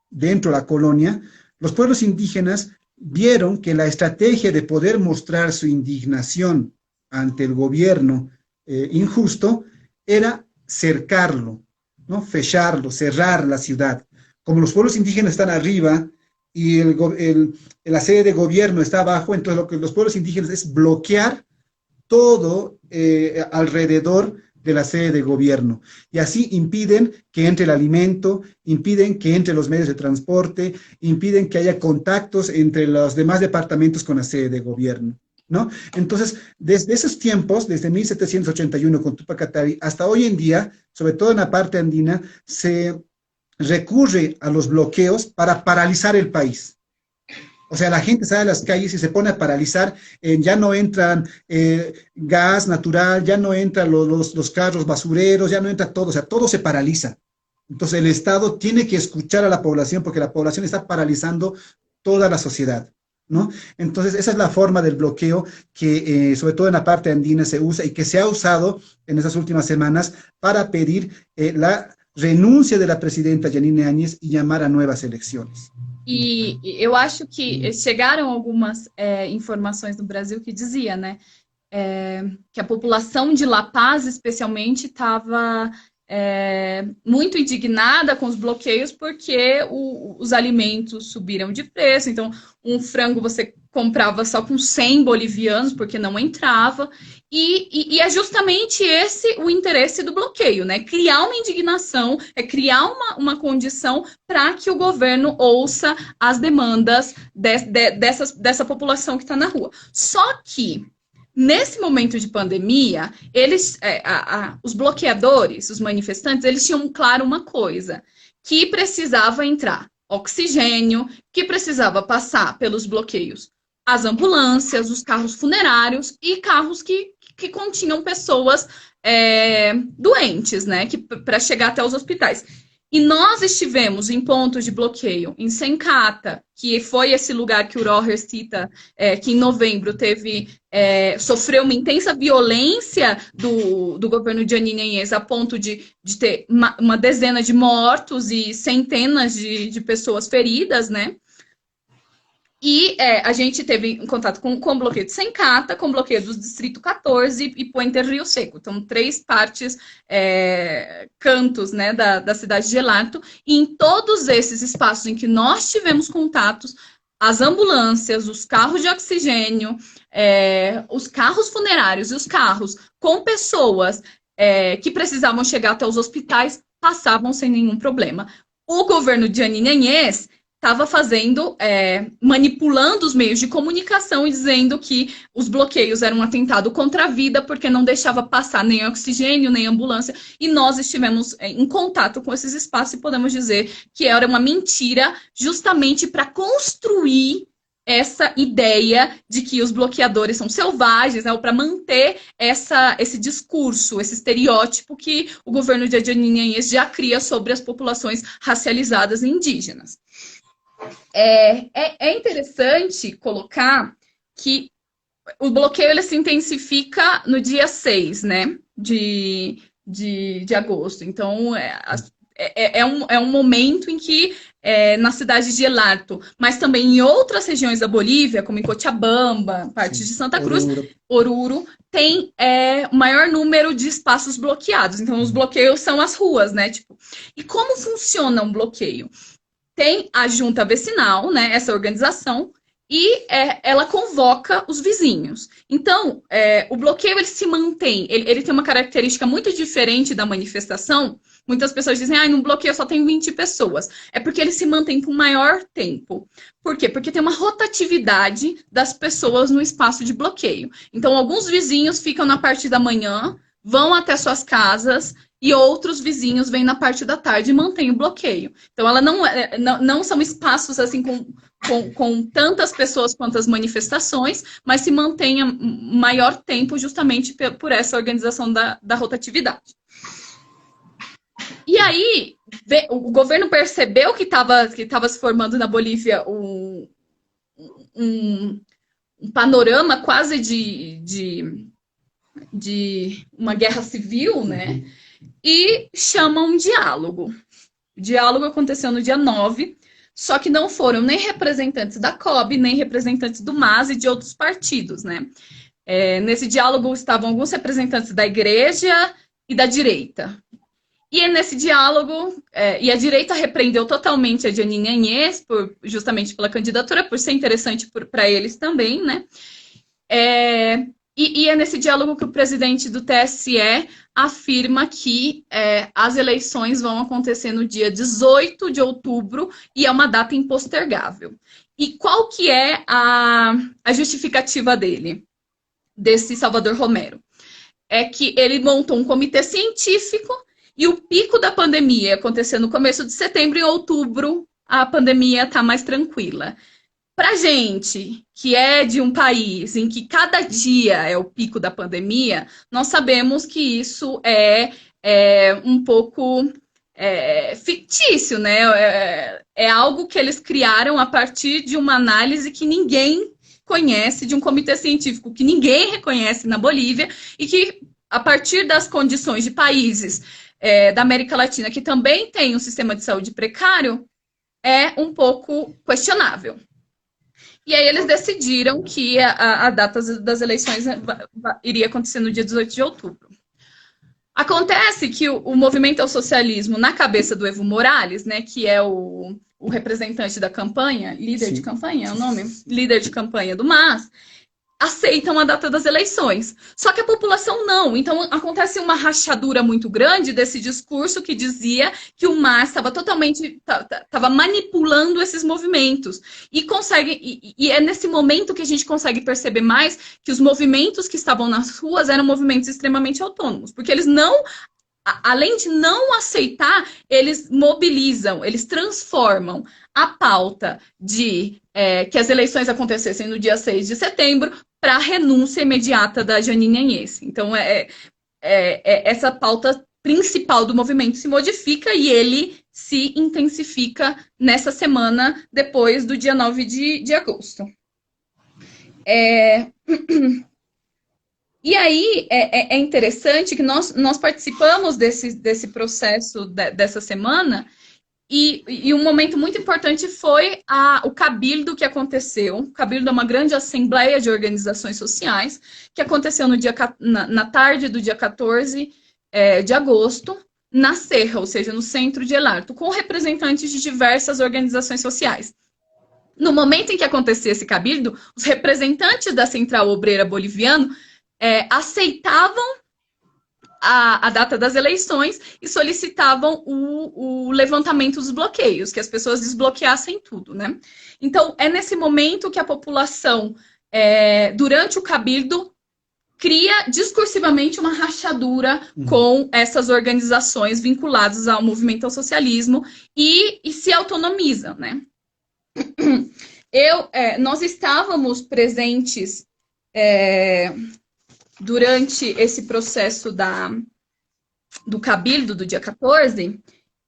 dentro de la colonia, los pueblos indígenas vieron que la estrategia de poder mostrar su indignación ante el gobierno injusto era cercarlo, ¿no? Fecharlo, cerrar la ciudad. Como los pueblos indígenas están arriba y la sede de gobierno está abajo, entonces lo que los pueblos indígenas es bloquear todo alrededor de la sede de gobierno. Y así impiden que entre el alimento, impiden que entre los medios de transporte, impiden que haya contactos entre los demás departamentos con la sede de gobierno, ¿no? Entonces, desde esos tiempos, desde 1781 con Tupac Katari hasta hoy en día, sobre todo en la parte andina, se recurre a los bloqueos para paralizar el país. O sea, la gente sale a las calles y se pone a paralizar, ya no entran gas natural, ya no entran los carros basureros, ya no entra todo, o sea, todo se paraliza. Entonces el Estado tiene que escuchar a la población porque la población está paralizando toda la sociedad, ¿no? Entonces esa es la forma del bloqueo que sobre todo en la parte andina se usa y que se ha usado en esas últimas semanas para pedir la renuncia de la presidenta Yanine Áñez e llamar a nuevas eleições. E eu acho que chegaram algumas informações no Brasil que dizia, né, que a população de La Paz, especialmente, estava muito indignada com os bloqueios porque os alimentos subiram de preço. Então, um frango você comprava só com 100 bolivianos, porque não entrava. E é justamente esse o interesse do bloqueio, né? Criar uma indignação, criar uma condição para que o governo ouça as demandas dessa população que está na rua. Só que nesse momento de pandemia, os bloqueadores, os manifestantes, eles tinham claro uma coisa, que precisava entrar oxigênio, que precisava passar pelos bloqueios as ambulâncias, os carros funerários e carros que continham pessoas doentes, né, para chegar até os hospitais. E nós estivemos em pontos de bloqueio, em Sencata, que foi esse lugar que o Roher cita, que em novembro sofreu uma intensa violência do governo de Janine Áñez, a ponto de ter uma dezena de mortos e centenas de pessoas feridas, né? E a gente teve em contato com o bloqueio de Sencata, com o bloqueio do Distrito 14 e Puente Rio Seco. Então, 3 partes, cantos, né, da cidade de Gelarto. E em todos esses espaços em que nós tivemos contatos, as ambulâncias, os carros de oxigênio, os carros funerários e os carros com pessoas que precisavam chegar até os hospitais passavam sem nenhum problema. O governo de Janine Áñez estava manipulando os meios de comunicação e dizendo que os bloqueios eram um atentado contra a vida porque não deixava passar nem oxigênio, nem ambulância. E nós estivemos em contato com esses espaços e podemos dizer que era uma mentira justamente para construir essa ideia de que os bloqueadores são selvagens, né, ou para manter esse discurso, esse estereótipo que o governo de Janine Áñez já cria sobre as populações racializadas e indígenas. É interessante colocar que o bloqueio ele se intensifica no dia 6, né, de agosto. Então, é um momento em que na cidade de Gelarto, mas também em outras regiões da Bolívia, como em Cochabamba, partes de Santa Cruz, Oruro, tem maior número de espaços bloqueados. Então, os bloqueios são as ruas, né? Tipo, e como funciona um bloqueio? Tem a junta vecinal, né, essa organização, e ela convoca os vizinhos. Então, o bloqueio ele se mantém, ele tem uma característica muito diferente da manifestação. Muitas pessoas dizem, no bloqueio só tem 20 pessoas. É porque ele se mantém por maior tempo. Por quê? Porque tem uma rotatividade das pessoas no espaço de bloqueio. Então, alguns vizinhos ficam na parte da manhã, vão até suas casas, e outros vizinhos vêm na parte da tarde e mantêm o bloqueio. Então, ela não são espaços assim com tantas pessoas quanto as manifestações, mas se mantém maior tempo justamente por essa organização da rotatividade. E aí, o governo percebeu que estava se formando na Bolívia um panorama quase de uma guerra civil, né? E chama um diálogo. O diálogo aconteceu no dia 9, só que não foram nem representantes da COB, nem representantes do MAS e de outros partidos, né? Nesse diálogo estavam alguns representantes da igreja e da direita. E nesse diálogo, e a direita repreendeu totalmente a Janine Áñez, justamente pela candidatura, por ser interessante para eles também, né? E é nesse diálogo que o presidente do TSE afirma que as eleições vão acontecer no dia 18 de outubro e é uma data impostergável. E qual que é a justificativa desse Salvador Romero? É que ele montou um comitê científico e o pico da pandemia ia acontecer no começo de setembro e em outubro a pandemia está mais tranquila. Para gente que é de um país em que cada dia é o pico da pandemia, nós sabemos que isso é um pouco fictício, né? É algo que eles criaram a partir de uma análise que ninguém conhece, de um comitê científico que ninguém reconhece na Bolívia e que, a partir das condições de países da América Latina que também tem um sistema de saúde precário, é um pouco questionável. E aí eles decidiram que a data das eleições iria acontecer no dia 18 de outubro. Acontece que o movimento ao socialismo, na cabeça do Evo Morales, né, que é o representante da campanha, líder de campanha, é o nome? Líder de campanha do MAS, aceitam a data das eleições. Só que a população não. Então, acontece uma rachadura muito grande desse discurso que dizia que o MAS estava totalmente estava manipulando esses movimentos. E é nesse momento que a gente consegue perceber mais que os movimentos que estavam nas ruas eram movimentos extremamente autônomos, porque eles não, além de não aceitar, eles mobilizam, eles transformam a pauta de que as eleições acontecessem no dia 6 de setembro para a renúncia imediata da Jeanine Agnès. Então, essa pauta principal do movimento se modifica e ele se intensifica nessa semana depois do dia 9 de agosto. E aí é interessante que nós participamos desse processo dessa semana, e um momento muito importante foi o cabildo que aconteceu. O cabildo é uma grande assembleia de organizações sociais que aconteceu na tarde do dia 14 de agosto, na Serra, ou seja, no centro de El Harto, com representantes de diversas organizações sociais. No momento em que acontecia esse cabildo, os representantes da Central Obreira Boliviana aceitavam a data das eleições e solicitavam o levantamento dos bloqueios, que as pessoas desbloqueassem tudo, né? Então, é nesse momento que a população, durante o cabildo, cria discursivamente uma rachadura com essas organizações vinculadas ao movimento ao socialismo e se autonomizam, né? Nós estávamos presentes durante esse processo do cabildo do dia 14,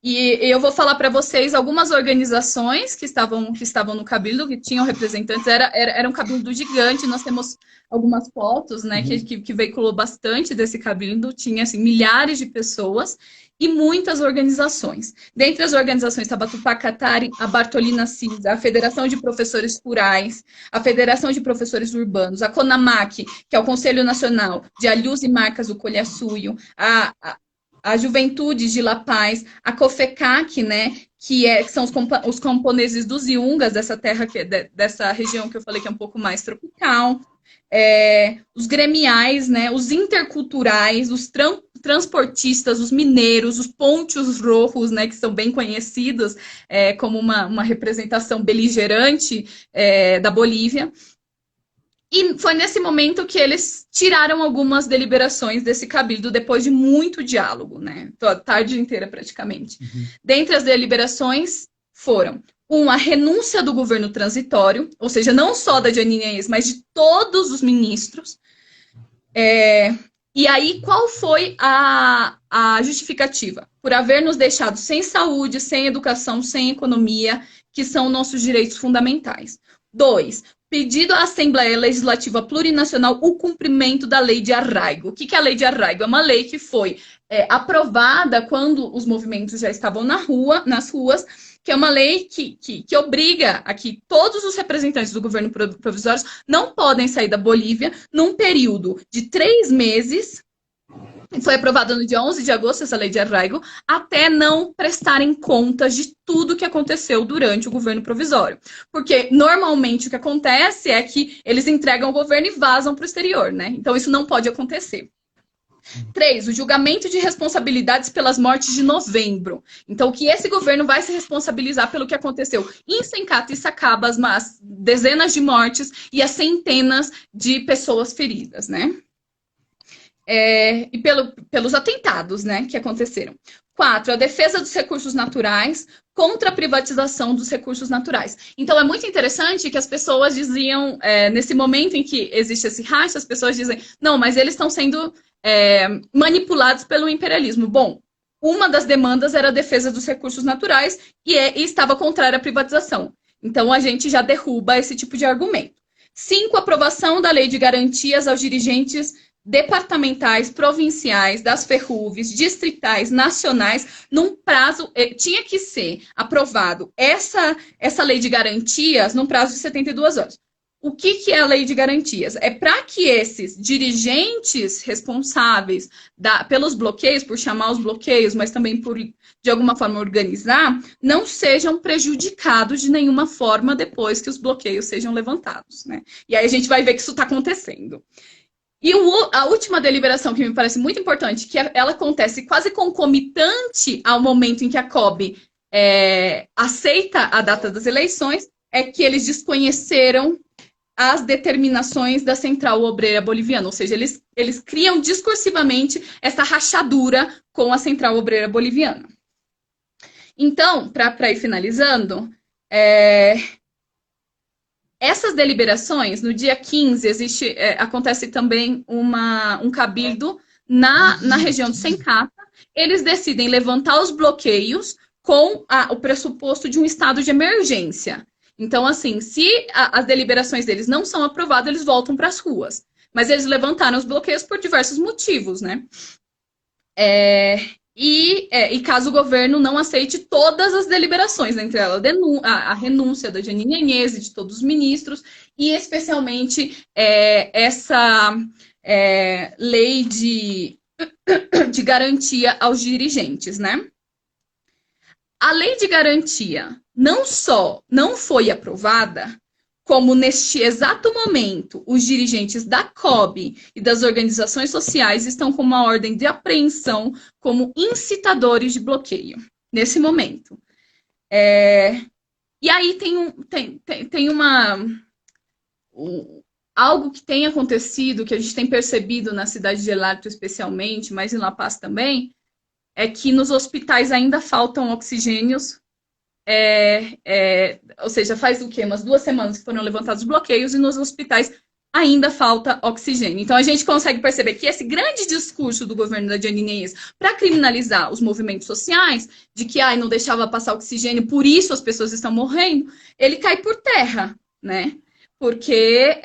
e eu vou falar para vocês algumas organizações que estavam no cabildo, que tinham representantes. Era um cabildo gigante. Nós temos algumas fotos, né, que veiculou bastante desse cabildo. Tinha assim, milhares de pessoas e muitas organizações. Dentre as organizações estava a Tupacatari, a Bartolina Cisa, a Federação de Professores Rurais, a Federação de Professores Urbanos, a CONAMAC, que é o Conselho Nacional de Alhus e Marcas do Colhaçuio, a Juventude de La Paz, a COFECAC, né, que são os camponeses dos Iungas, dessa terra, dessa região que eu falei que é um pouco mais tropical, os gremiais, né, os interculturais, os transportistas, os mineiros, os ponchos rojos, né, que são bem conhecidos como uma representação beligerante da Bolívia. E foi nesse momento que eles tiraram algumas deliberações desse cabildo, depois de muito diálogo, né? A tarde inteira, praticamente. Dentre as deliberações foram a renúncia do governo transitório, ou seja, não só da Jeanine Agnès, mas de todos os ministros. E aí, qual foi a justificativa? Por haver nos deixado sem saúde, sem educação, sem economia, que são nossos direitos fundamentais. 2, pedido à Assembleia Legislativa Plurinacional o cumprimento da Lei de Arraigo. O que é a Lei de Arraigo? É uma lei que foi aprovada quando os movimentos já estavam nas ruas, que é uma lei que obriga a que todos os representantes do governo provisório não podem sair da Bolívia num período de 3 meses. Foi aprovada no dia 11 de agosto, essa lei de arraigo, até não prestarem contas de tudo que aconteceu durante o governo provisório. Porque, normalmente, o que acontece é que eles entregam o governo e vazam para o exterior, né? Então, isso não pode acontecer. 3, o julgamento de responsabilidades pelas mortes de novembro. Então, que esse governo vai se responsabilizar pelo que aconteceu em Sencata e Sacaba, as dezenas de mortes e as centenas de pessoas feridas, né? E pelos atentados, né, que aconteceram. 4, a defesa dos recursos naturais contra a privatização dos recursos naturais. Então, é muito interessante que as pessoas diziam, nesse momento em que existe esse racha, as pessoas dizem, não, mas eles estão sendo manipulados pelo imperialismo. Bom, uma das demandas era a defesa dos recursos naturais e estava contrária à privatização. Então, a gente já derruba esse tipo de argumento. 5, aprovação da lei de garantias aos dirigentes departamentais, provinciais, das ferrovias, distritais, nacionais, num prazo, tinha que ser aprovado essa lei de garantias num prazo de 72 horas. o que é a lei de garantias? É para que esses dirigentes responsáveis pelos bloqueios, por chamar os bloqueios, mas também por, de alguma forma, organizar, não sejam prejudicados de nenhuma forma depois que os bloqueios sejam levantados, né? E aí a gente vai ver que isso está acontecendo. E a última deliberação, que me parece muito importante, que ela acontece quase concomitante ao momento em que a COB aceita a data das eleições, é que eles desconheceram as determinações da Central Obreira Boliviana, ou seja, eles criam discursivamente essa rachadura com a Central Obreira Boliviana. Então, para ir finalizando, essas deliberações, no dia 15, acontece também um cabildo na região de Sencata. Eles decidem levantar os bloqueios com o pressuposto de um estado de emergência. Então, assim, se as deliberações deles não são aprovadas, eles voltam para as ruas. Mas eles levantaram os bloqueios por diversos motivos, né? E caso o governo não aceite todas as deliberações, né, entre elas a renúncia da Janine Áñez e de todos os ministros, e especialmente essa lei de garantia aos dirigentes, né? A lei de garantia não só não foi aprovada, como neste exato momento os dirigentes da COB e das organizações sociais estão com uma ordem de apreensão como incitadores de bloqueio, nesse momento. E aí tem algo que tem acontecido, que a gente tem percebido na cidade de El Alto especialmente, mas em La Paz também, é que nos hospitais ainda faltam oxigênios, ou seja, faz o quê? Umas 2 semanas que foram levantados bloqueios e nos hospitais ainda falta oxigênio. Então a gente consegue perceber que esse grande discurso do governo da Janine Áñez para criminalizar os movimentos sociais, de que não deixava passar oxigênio, por isso as pessoas estão morrendo, ele cai por terra, né? Porque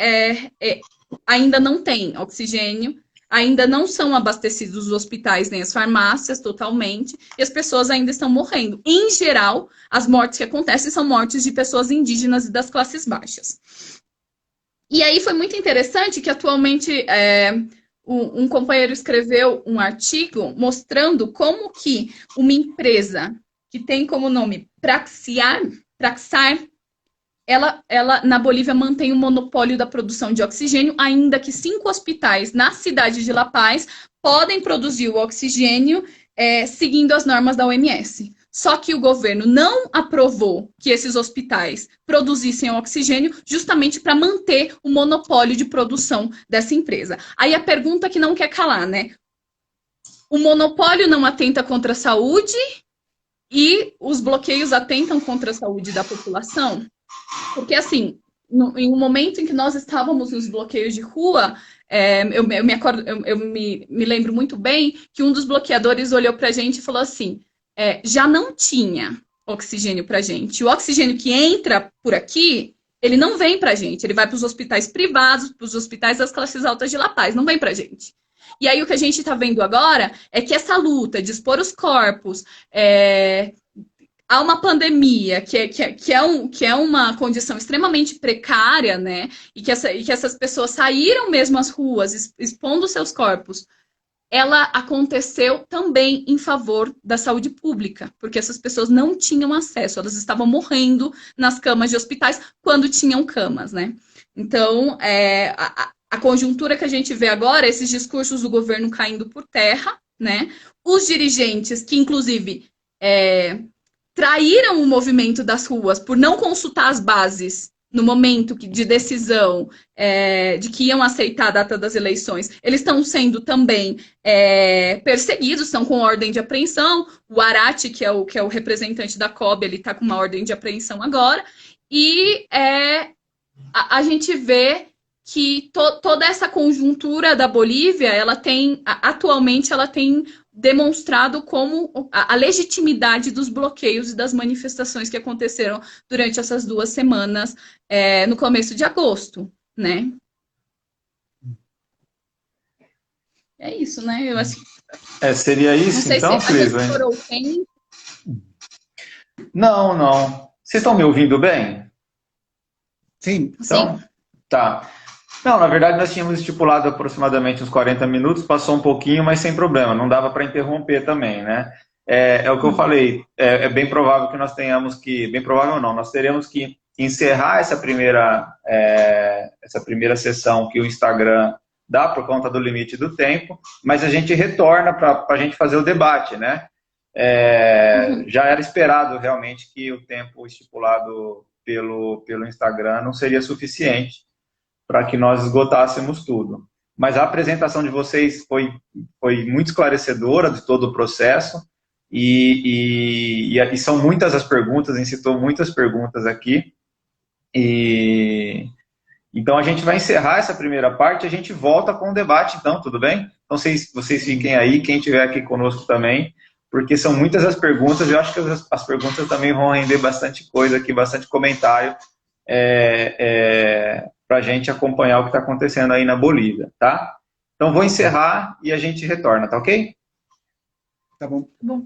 ainda não tem oxigênio, ainda não são abastecidos os hospitais nem as farmácias totalmente, e as pessoas ainda estão morrendo. Em geral, as mortes que acontecem são mortes de pessoas indígenas e das classes baixas. E aí foi muito interessante que atualmente um companheiro escreveu um artigo mostrando como que uma empresa que tem como nome Praxar, ela na Bolívia mantém o monopólio da produção de oxigênio, ainda que 5 hospitais na cidade de La Paz podem produzir o oxigênio seguindo as normas da OMS. Só que o governo não aprovou que esses hospitais produzissem oxigênio justamente para manter o monopólio de produção dessa empresa. Aí a pergunta que não quer calar, né? O monopólio não atenta contra a saúde e os bloqueios atentam contra a saúde da população? Porque, assim, em um momento em que nós estávamos nos bloqueios de rua, eu me lembro muito bem que um dos bloqueadores olhou para a gente e falou assim, já não tinha oxigênio para a gente. O oxigênio que entra por aqui, ele não vem para a gente. Ele vai para os hospitais privados, para os hospitais das classes altas de La Paz, não vem para a gente. E aí o que a gente está vendo agora é que essa luta de expor os corpos... há uma pandemia que é uma condição extremamente precária, né? E que essas pessoas saíram mesmo às ruas, expondo seus corpos. Ela aconteceu também em favor da saúde pública, porque essas pessoas não tinham acesso, elas estavam morrendo nas camas de hospitais quando tinham camas, né? Então, a conjuntura que a gente vê agora, esses discursos do governo caindo por terra, né? Os dirigentes que, inclusive, traíram o movimento das ruas por não consultar as bases no momento de decisão de que iam aceitar a data das eleições, eles estão sendo também perseguidos, estão com ordem de apreensão. O Arati, que é o representante da COB, ele está com uma ordem de apreensão agora. E a gente vê que toda essa conjuntura da Bolívia, atualmente ela tem demonstrado como a legitimidade dos bloqueios e das manifestações que aconteceram durante essas 2 semanas no começo de agosto, né? É isso, né? Eu acho que... seria isso, então, Cris? Não. Vocês estão me ouvindo bem? Sim. Então, Tá. Não, na verdade nós tínhamos estipulado aproximadamente uns 40 minutos, passou um pouquinho, mas sem problema, não dava para interromper também, né? É o que eu falei, é bem provável que nós tenhamos que, bem provável não, nós teremos que encerrar essa primeira sessão que o Instagram dá por conta do limite do tempo, mas a gente retorna para a gente fazer o debate, né? Já era esperado realmente que o tempo estipulado pelo Instagram não seria suficiente para que nós esgotássemos tudo. Mas a apresentação de vocês foi muito esclarecedora de todo o processo e são muitas as perguntas, a gente citou muitas perguntas aqui. Então a gente vai encerrar essa primeira parte, a gente volta com o debate, então, tudo bem? Então vocês fiquem aí, quem estiver aqui conosco também, porque são muitas as perguntas, eu acho que as perguntas também vão render bastante coisa aqui, bastante comentário, para a gente acompanhar o que está acontecendo aí na Bolívia, tá? Então vou encerrar e a gente retorna, tá ok? Tá bom. Bom.